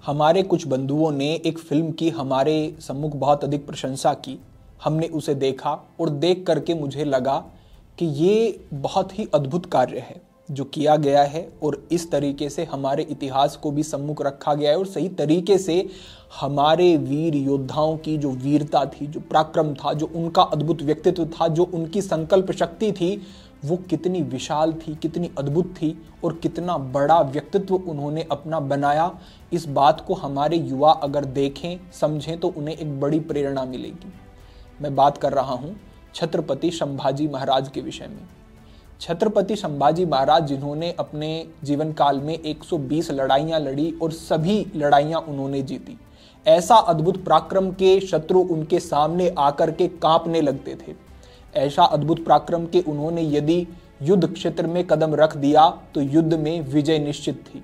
हमारे कुछ बंधुओं ने एक फिल्म की हमारे सम्मुख बहुत अधिक प्रशंसा की। हमने उसे देखा और देख करके मुझे लगा कि ये बहुत ही अद्भुत कार्य है जो किया गया है और इस तरीके से हमारे इतिहास को भी सम्मुख रखा गया है और सही तरीके से हमारे वीर योद्धाओं की जो वीरता थी, जो पराक्रम था, जो उनका अद्भुत व्यक्तित्व था, जो उनकी संकल्प शक्ति थी, वो कितनी विशाल थी, कितनी अद्भुत थी और कितना बड़ा व्यक्तित्व उन्होंने अपना बनाया। इस बात को हमारे युवा अगर देखें, समझें तो उन्हें एक बड़ी प्रेरणा मिलेगी। मैं बात कर रहा हूँ छत्रपति संभाजी महाराज के विषय में। छत्रपति संभाजी महाराज जिन्होंने अपने जीवन काल में 120 लड़ाइयाँ लड़ी और सभी लड़ाइयाँ उन्होंने जीती। ऐसा अद्भुत पराक्रम के शत्रु उनके सामने आकर के कांपने लगते थे। ऐसा अद्भुत पराक्रम के उन्होंने यदि युद्ध क्षेत्र में कदम रख दिया तो युद्ध में विजय निश्चित थी।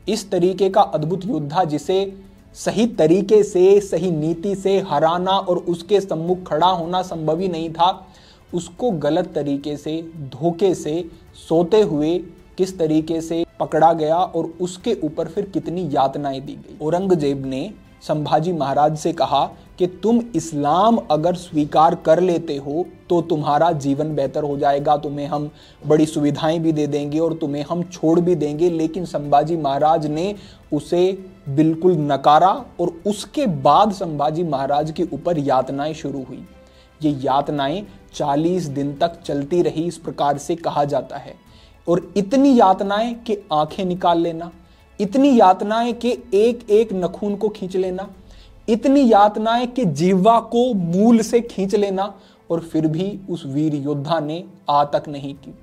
इस तरीके का अद्भुत योद्धा जिसे सही तरीके से, सही नीति से हराना और उसके सम्मुख खड़ा होना संभव ही नहीं था, उसको गलत तरीके से, धोखे से, सोते हुए किस तरीके से पकड़ा गया और उसके ऊपर फिर कितनी यातनाएं दी गई। औरंगजेब ने संभाजी महाराज से कहा कि तुम इस्लाम अगर स्वीकार कर लेते हो तो तुम्हारा जीवन बेहतर हो जाएगा, तुम्हें हम बड़ी सुविधाएं भी दे देंगे और तुम्हें हम छोड़ भी देंगे। लेकिन संभाजी महाराज ने उसे बिल्कुल नकारा और उसके बाद संभाजी महाराज के ऊपर यातनाएं शुरू हुई। ये यातनाएं 40 दिन तक चलती रही, इस प्रकार से कहा जाता है। और इतनी यातनाएं कि आंखें निकाल लेना, इतनी यातनाएं कि एक एक नखून को खींच लेना, इतनी यातनाएं कि जीवा को मूल से खींच लेना, और फिर भी उस वीर योद्धा ने आ तक नहीं की।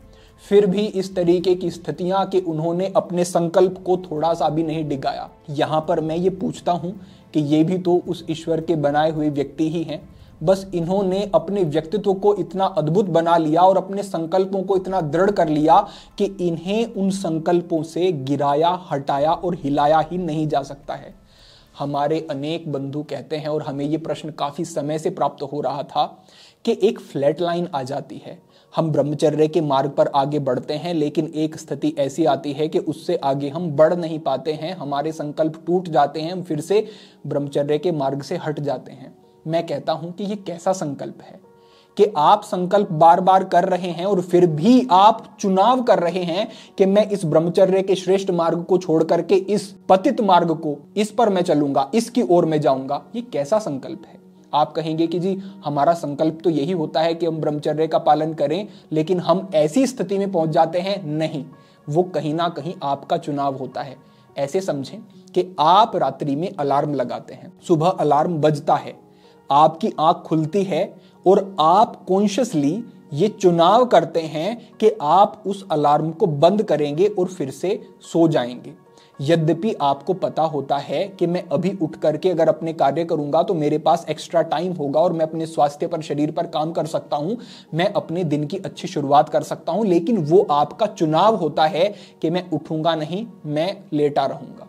फिर भी इस तरीके की स्थितियां कि उन्होंने अपने संकल्प को थोड़ा सा भी नहीं डिगाया। यहां पर मैं ये पूछता हूं कि ये भी तो उस ईश्वर के बनाए हुए व्यक्ति ही हैं। बस इन्होंने अपने व्यक्तित्व को इतना अद्भुत बना लिया और अपने संकल्पों को इतना दृढ़ कर लिया कि इन्हें उन संकल्पों से गिराया, हटाया और हिलाया ही नहीं जा सकता है। हमारे अनेक बंधु कहते हैं और हमें ये प्रश्न काफी समय से प्राप्त हो रहा था कि एक फ्लैट लाइन आ जाती है, हम ब्रह्मचर्य के मार्ग पर आगे बढ़ते हैं, लेकिन एक स्थिति ऐसी आती है कि उससे आगे हम बढ़ नहीं पाते हैं, हमारे संकल्प टूट जाते हैं, हम फिर से ब्रह्मचर्य के मार्ग से हट जाते हैं। मैं कहता हूं कि ये कैसा संकल्प है कि आप संकल्प बार बार कर रहे हैं और फिर भी आप चुनाव कर रहे हैं कि मैं इस ब्रह्मचर्य के श्रेष्ठ मार्ग को छोड़ करके इस पतित मार्ग को, इस पर मैं चलूंगा, इसकी ओर मैं जाऊंगा। ये कैसा संकल्प है? आप कहेंगे कि जी हमारा संकल्प तो यही होता है कि हम ब्रह्मचर्य का पालन करें, लेकिन हम ऐसी स्थिति में पहुंच जाते हैं। नहीं, वो कहीं ना कहीं आपका चुनाव होता है। ऐसे समझें कि आप रात्रि में अलार्म लगाते हैं, सुबह अलार्म बजता है, आपकी आंख खुलती है और आप कॉन्शियसली ये चुनाव करते हैं कि आप उस अलार्म को बंद करेंगे और फिर से सो जाएंगे। यद्यपि आपको पता होता है कि मैं अभी उठ करके अगर अपने कार्य करूंगा तो मेरे पास एक्स्ट्रा टाइम होगा और मैं अपने स्वास्थ्य पर, शरीर पर काम कर सकता हूं, मैं अपने दिन की अच्छी शुरुआत कर सकता हूं, लेकिन वो आपका चुनाव होता है कि मैं उठूंगा नहीं, मैं लेटा रहूंगा।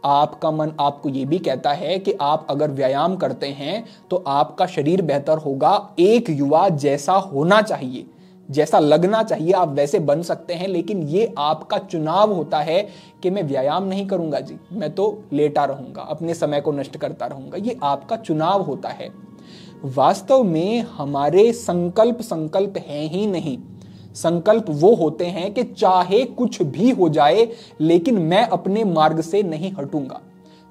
आपका मन आपको यह भी कहता है कि आप अगर व्यायाम करते हैं तो आपका शरीर बेहतर होगा। एक युवा जैसा होना चाहिए, जैसा लगना चाहिए, आप वैसे बन सकते हैं, लेकिन ये आपका चुनाव होता है कि मैं व्यायाम नहीं करूंगा जी, मैं तो लेटा रहूंगा, अपने समय को नष्ट करता रहूंगा। ये आपका चुनाव होता है। वास्तव में हमारे संकल्प हैं ही नहीं। संकल्प वो होते हैं कि चाहे कुछ भी हो जाए लेकिन मैं अपने मार्ग से नहीं हटूंगा।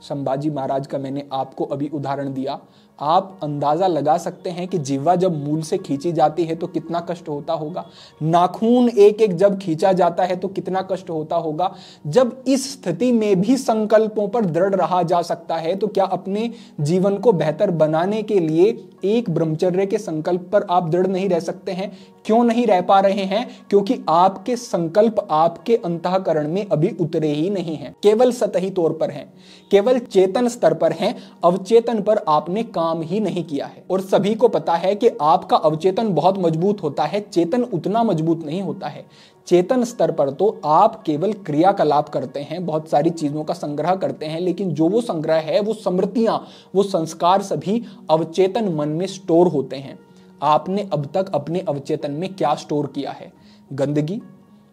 संभाजी महाराज का मैंने आपको अभी उदाहरण दिया। आप अंदाजा लगा सकते हैं कि जीवा जब मूल से खींची जाती है तो कितना कष्ट होता होगा। नाखून एक एक जब खींचा जाता है तो कितना कष्ट होता होगा। जब इस स्थिति में भी संकल्पों पर दृढ़ रहा जा सकता है तो क्या अपने जीवन को बेहतर बनाने के लिए एक ब्रह्मचर्य के संकल्प पर आप दृढ़ नहीं रह सकते हैं? क्यों नहीं रह पा रहे हैं? क्योंकि आपके संकल्प आपके अंतःकरण में अभी उतरे ही नहीं हैं, केवल सतही तौर पर हैं, केवल चेतन स्तर पर हैं। अवचेतन पर आपने काम ही नहीं किया है। और सभी को पता है कि आपका अवचेतन बहुत मजबूत होता है, चेतन उतना मजबूत नहीं होता है। चेतन स्तर पर तो आप केवल क्रियाकलाप करते हैं, बहुत सारी चीजों का संग्रह करते हैं, लेकिन जो वो संग्रह है, वो स्मृतियां, वो संस्कार सभी अवचेतन मन में स्टोर होते हैं। आपने अब तक अपने अवचेतन में क्या स्टोर किया है? गंदगी,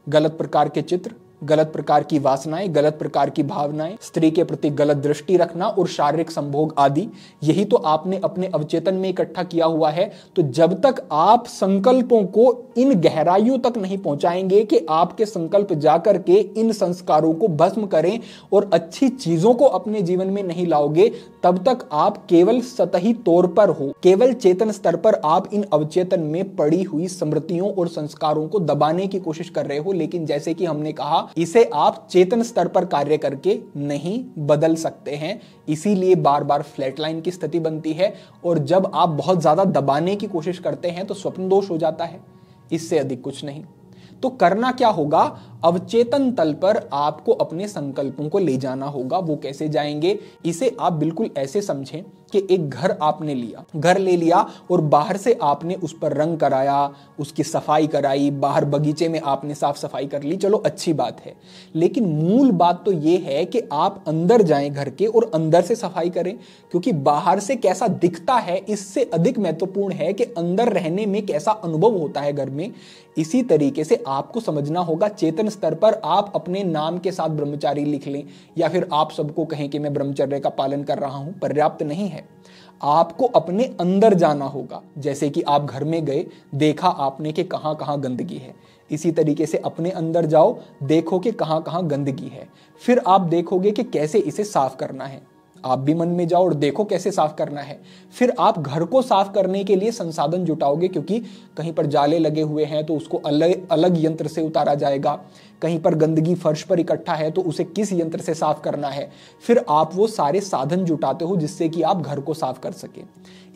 गलत प्रकार के चित्र, गलत प्रकार की वासनाएं, गलत प्रकार की भावनाएं, स्त्री के प्रति गलत दृष्टि रखना और शारीरिक संभोग आदि, यही तो आपने अपने अवचेतन में इकट्ठा किया हुआ है। तो जब तक आप संकल्पों को इन गहराइयों तक नहीं पहुंचाएंगे कि आपके संकल्प जाकर के इन संस्कारों को भस्म करें और अच्छी चीजों को अपने जीवन में नहीं लाओगे, तब तक आप केवल सतही तौर पर हो, केवल चेतन स्तर पर आप इन अवचेतन में पड़ी हुई स्मृतियों और संस्कारों को दबाने की कोशिश कर रहे हो। लेकिन जैसे कि हमने कहा, इसे आप चेतन स्तर पर कार्य करके नहीं बदल सकते हैं, इसीलिए बार बार फ्लैटलाइन की स्थिति बनती है। और जब आप बहुत ज्यादा दबाने की कोशिश करते हैं तो स्वप्न दोष हो जाता है, इससे अधिक कुछ नहीं। तो करना क्या होगा, अवचेतन तल पर आपको अपने संकल्पों को ले जाना होगा। वो कैसे जाएंगे, इसे आप बिल्कुल ऐसे समझें कि एक घर आपने लिया, घर ले लिया और बाहर से आपने उस पर रंग कराया, उसकी सफाई कराई, बाहर बगीचे में आपने साफ सफाई कर ली, चलो अच्छी बात है। लेकिन मूल बात तो ये है कि आप अंदर जाएं घर के और अंदर से सफाई करें, क्योंकि बाहर से कैसा दिखता है इससे अधिक महत्वपूर्ण है कि अंदर रहने में कैसा अनुभव होता है घर में। इसी तरीके से आपको समझना होगा, चेतन स्तर पर आप अपने नाम के साथ ब्रह्मचारी लिख लें या फिर आप सबको कहें कि मैं ब्रह्मचर्य का पालन कर रहा हूं, पर्याप्त नहीं है। आपको अपने अंदर जाना होगा। जैसे कि आप घर में गए, देखा आपने कि कहां कहां गंदगी है, इसी तरीके से अपने अंदर जाओ, देखो कि कहां कहां गंदगी है, फिर आप देखोगे कि कैसे इसे साफ करना है। आप भी मन में जाओ और देखो कैसे साफ करना है। फिर आप घर को साफ करने के लिए संसाधन जुटाओगे, क्योंकि कहीं पर जाले लगे हुए हैं तो उसको अलग अलग यंत्र से उतारा जाएगा, कहीं पर गंदगी फर्श पर इकट्ठा है तो उसे किस यंत्र से साफ करना है। फिर आप वो सारे साधन जुटाते हो जिससे कि आप घर को साफ कर सके।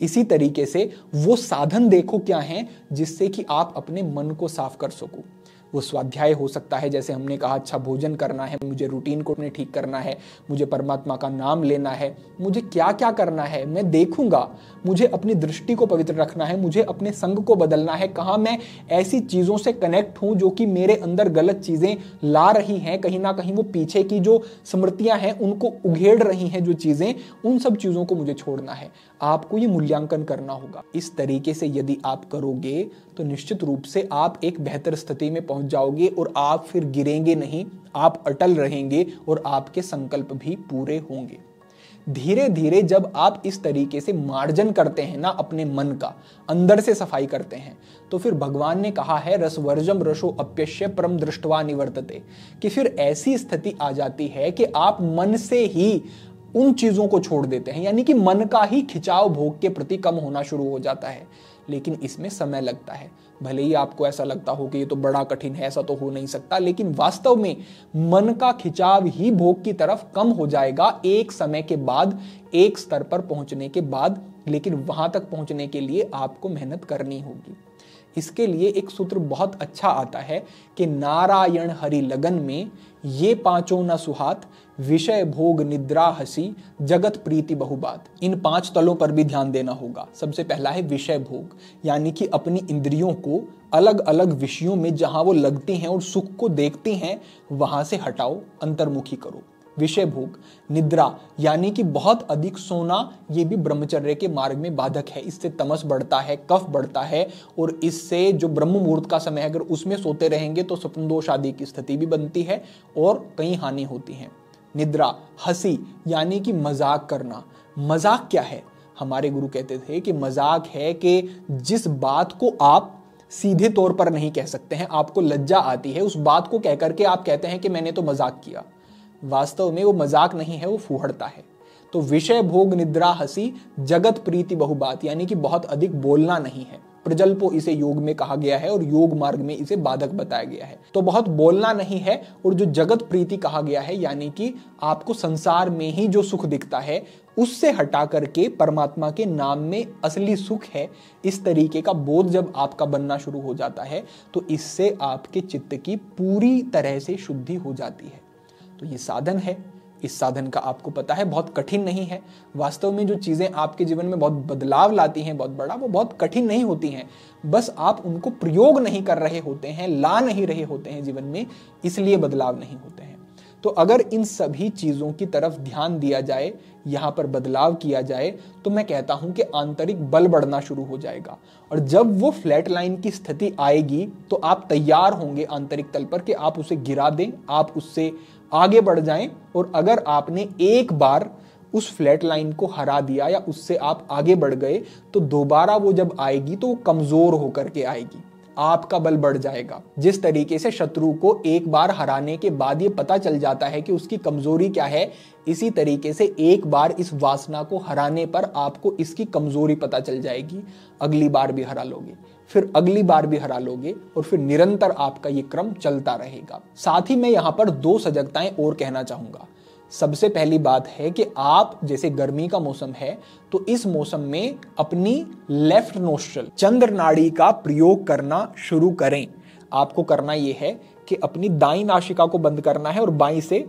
इसी तरीके से वो साधन देखो क्या हैं जिससे कि आप अपने मन को साफ कर सको। वो स्वाध्याय हो सकता है, जैसे हमने कहा अच्छा भोजन करना है, मुझे रूटीन को अपने ठीक करना है, मुझे परमात्मा का नाम लेना है, मुझे क्या क्या करना है मैं देखूंगा, मुझे अपनी दृष्टि को पवित्र रखना है, मुझे अपने संग को बदलना है, कहाँ मैं ऐसी चीज़ों से कनेक्ट हूँ जो कि मेरे अंदर गलत चीज़ें ला रही हैं, कहीं ना कहीं वो पीछे की जो स्मृतियाँ हैं उनको उघेड़ रही हैं जो चीज़ें, उन सब चीज़ों को मुझे छोड़ना है। आपको ये मूल्यांकन करना होगा। इस तरीके से यदि आप करोगे तो निश्चित रूप से आप एक बेहतर स्थिति में पहुंच जाओगे और आप फिर गिरेंगे नहीं, आप अटल रहेंगे और आपके संकल्प भी पूरे होंगे। धीरे धीरे जब आप इस तरीके से मार्जन करते हैं ना अपने मन का, अंदर से सफाई करते हैं, तो फिर भगवान ने कहा है रसवर्जम रसो अप्यश्य परम दृष्टवा निवर्तते, कि फिर ऐसी स्थिति आ जाती है कि आप मन से ही उन चीजों को छोड़ देते हैं, यानी कि मन का ही खिंचाव भोग के प्रति कम होना शुरू हो जाता है। लेकिन इसमें समय लगता है। भले ही आपको ऐसा लगता हो कि ये तो बड़ा कठिन है, ऐसा तो हो नहीं सकता, लेकिन वास्तव में मन का खिंचाव ही भोग की तरफ कम हो जाएगा एक समय के बाद, एक स्तर पर पहुंचने के बाद। लेकिन वहां तक पहुंचने के लिए आपको मेहनत करनी होगी। इसके लिए एक सूत्र बहुत अच्छा आता है कि नारायण हरि लगन में ये पांचों न सुहात, विषय भोग निद्रा हसी, जगत प्रीति बहुबात। इन 5 तलों पर भी ध्यान देना होगा। सबसे पहला है विषय भोग, यानी कि अपनी इंद्रियों को अलग अलग विषयों में जहां वो लगती हैं और सुख को देखती हैं वहां से हटाओ, अंतर्मुखी करो। विषय भोग। निद्रा, यानी कि बहुत अधिक सोना, ये भी ब्रह्मचर्य के मार्ग में बाधक है। इससे तमस बढ़ता है, कफ बढ़ता है, और इससे जो ब्रह्म मुहूर्त का समय है अगर उसमें सोते रहेंगे तो स्वप्न दोष आदि की स्थिति भी बनती है और कई हानि होती है। निद्रा। हंसी, यानी कि मजाक करना। मजाक क्या है? हमारे गुरु कहते थे कि मजाक है कि जिस बात को आप सीधे तौर पर नहीं कह सकते हैं, आपको लज्जा आती है, उस बात को कहकर के आप कहते हैं कि मैंने तो मजाक किया। वास्तव में वो मजाक नहीं है, वो फूहड़ता है। तो विषय भोग निद्रा हंसी, जगत प्रीति बहुबात, यानी कि बहुत अधिक बोलना नहीं है। प्रजल्पो इसे योग में कहा गया है और योग मार्ग में इसे बाधक बताया गया है। तो बहुत बोलना नहीं है। और जो जगत प्रीति कहा गया है, यानी कि आपको संसार में ही जो सुख दिखता है उससे हटा करके परमात्मा के नाम में असली सुख है, इस तरीके का बोध जब आपका बनना शुरू हो जाता है तो इससे आपके चित्त की पूरी तरह से शुद्धि हो जाती है। तो ये साधन है। इस साधन का आपको पता है बहुत कठिन नहीं है। वास्तव में जो चीजें आपके जीवन में बहुत बदलाव लाती हैं, बहुत बड़ा, वो बहुत कठिन नहीं होती हैं। बस आप उनको प्रयोग नहीं कर रहे होते हैं, ला नहीं रहे होते हैं जीवन में, इसलिए बदलाव नहीं होते हैं। तो तो अगर इन सभी चीजों की तरफ ध्यान दिया जाए, यहां पर बदलाव किया जाए, तो मैं कहता हूं कि आंतरिक बल बढ़ना शुरू हो जाएगा। और जब वो फ्लैट लाइन की स्थिति आएगी तो आप तैयार होंगे आंतरिक तल पर कि आप उसे गिरा दें, आप उससे आगे बढ़ जाएं। और अगर आपने एक बार उस फ्लैट लाइन को हरा दिया या उससे आप आगे बढ़ गए, तो दोबारा वो जब आएगी तो वो कमजोर होकर के आएगी, आपका बल बढ़ जाएगा। जिस तरीके से शत्रु को एक बार हराने के बाद ये पता चल जाता है कि उसकी कमजोरी क्या है, इसी तरीके से एक बार इस वासना को हराने पर आपको इसकी कमजोरी पता चल जाएगी। अगली बार भी हरा लोगे, फिर अगली बार भी हरा लोगे, और फिर निरंतर आपका ये क्रम चलता रहेगा। साथ ही मैं यहां पर 2 सजगताएं और कहना चाहूंगा। सबसे पहली बात है कि आप, जैसे गर्मी का मौसम है, तो इस मौसम में अपनी लेफ्ट नोस्ट्रल चंद्र नाड़ी का प्रयोग करना शुरू करें। आपको करना यह है कि अपनी दाईं नासिका को बंद करना है और बाईं से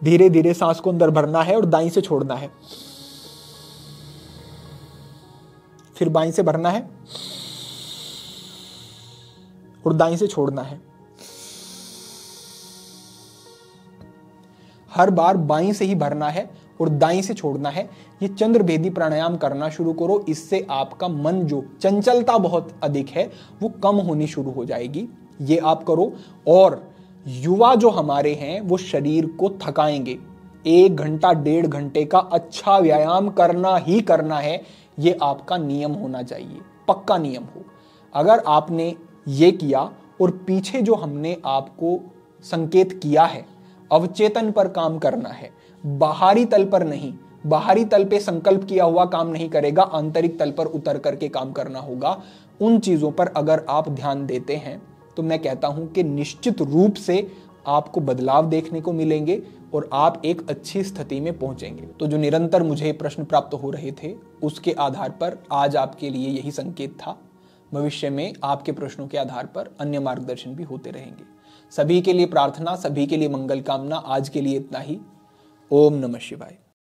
धीरे धीरे सांस को अंदर भरना है और दाईं से छोड़ना है। फिर बाईं से भरना है और दाईं से छोड़ना है। हर बार बाईं से ही भरना है और दाईं से छोड़ना है। ये चंद्र भेदी प्राणायाम करना शुरू करो। इससे आपका मन, जो चंचलता बहुत अधिक है, वो कम होनी शुरू हो जाएगी। ये आप करो। और युवा जो हमारे हैं वो शरीर को थकाएंगे। 1 घंटा 1.5 घंटे का अच्छा व्यायाम करना ही करना है। ये आपका नियम होना चाहिए, पक्का नियम हो। अगर आपने ये किया और पीछे जो हमने आपको संकेत किया है, अवचेतन पर काम करना है, बाहरी तल पर नहीं। बाहरी तल पे संकल्प किया हुआ काम नहीं करेगा, आंतरिक तल पर उतर करके काम करना होगा। उन चीजों पर अगर आप ध्यान देते हैं तो मैं कहता हूं कि निश्चित रूप से आपको बदलाव देखने को मिलेंगे और आप एक अच्छी स्थिति में पहुंचेंगे। तो जो निरंतर मुझे प्रश्न प्राप्त हो रहे थे, उसके आधार पर आज आपके लिए यही संकेत था। भविष्य में आपके प्रश्नों के आधार पर अन्य मार्गदर्शन भी होते रहेंगे। सभी के लिए प्रार्थना, सभी के लिए मंगल कामना। आज के लिए इतना ही। ओम नमः शिवाय।